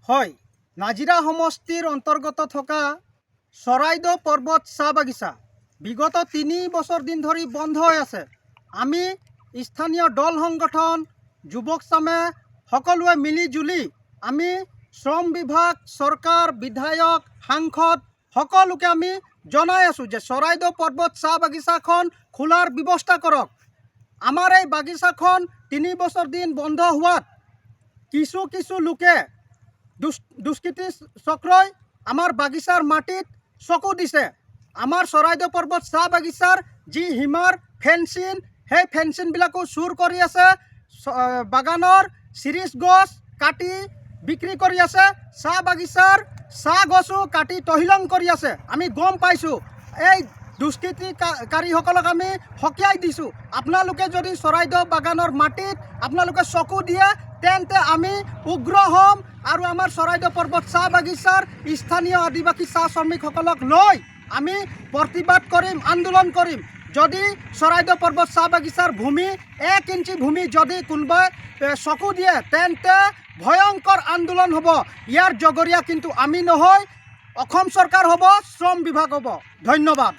হয়, নাজিৰা সমষ্টিৰ অন্তৰ্গত থকা চৰাইদেউ পৰ্বত চাহ বাগিচা বিগত 3 বছৰ দিন ধৰি বন্ধ হৈ আছে। আমি স্থানীয় দল সংগঠন যুৱক চামে সকলোৱে মিলি জুলি আমি শ্ৰম বিভাগ, চৰকাৰ, বিধায়ক, সাংসদ সকলোকে আমি জনাই আছোঁ যে চৰাইদেউ পৰ্বত চাহ বাগিচাখন খোলাৰ ব্যৱস্থা কৰক। আমাৰ এই বাগিচাখন 3 বছৰ দিন বন্ধ হোৱাত কিছু লোকে দুষ্কৃতি চক্ৰই আমাৰ বাগিচাৰ মাটিত চকু দিছে। আমাৰ চৰাইদেউ পৰ্বত চাহ বাগিচাৰ যি সীমাৰ ফেন্সিং, সেই ফেন্সিংবিলাকো চুৰ কৰি আছে। বাগানৰ চিৰিজ গছ কাটি বিক্ৰী কৰি আছে। চাহ বাগিচাৰ চাহ গছো কাটি তহিলং কৰি আছে। আমি গম পাইছোঁ। এই দুষ্কৃতিকাৰীসকলক আমি সকীয়াই দিছোঁ। আপোনালোকে যদি চৰাইদেউ বাগানৰ মাটিত আপোনালোকে চকু দিয়ে তেন্তে আমি উগ্ৰ হ'ম আৰু আমাৰ চৰাইদেউ পৰ্বত চাহ বাগিচাৰ স্থানীয় আদিবাসী চাহ শ্ৰমিকসকলক লৈ আমি প্ৰতিবাদ কৰিম, আন্দোলন কৰিম। যদি চৰাইদেউ পৰ্বত চাহ বাগিচাৰ ভূমি 1 ইঞ্চি ভূমি যদি কোনোবাই চকু দিয়ে তেন্তে ভয়ংকৰ আন্দোলন হ'ব। ইয়াৰ জগৰীয়া কিন্তু আমি নহয়, অসম চৰকাৰ হ'ব, শ্ৰম বিভাগ হ'ব। ধন্যবাদ।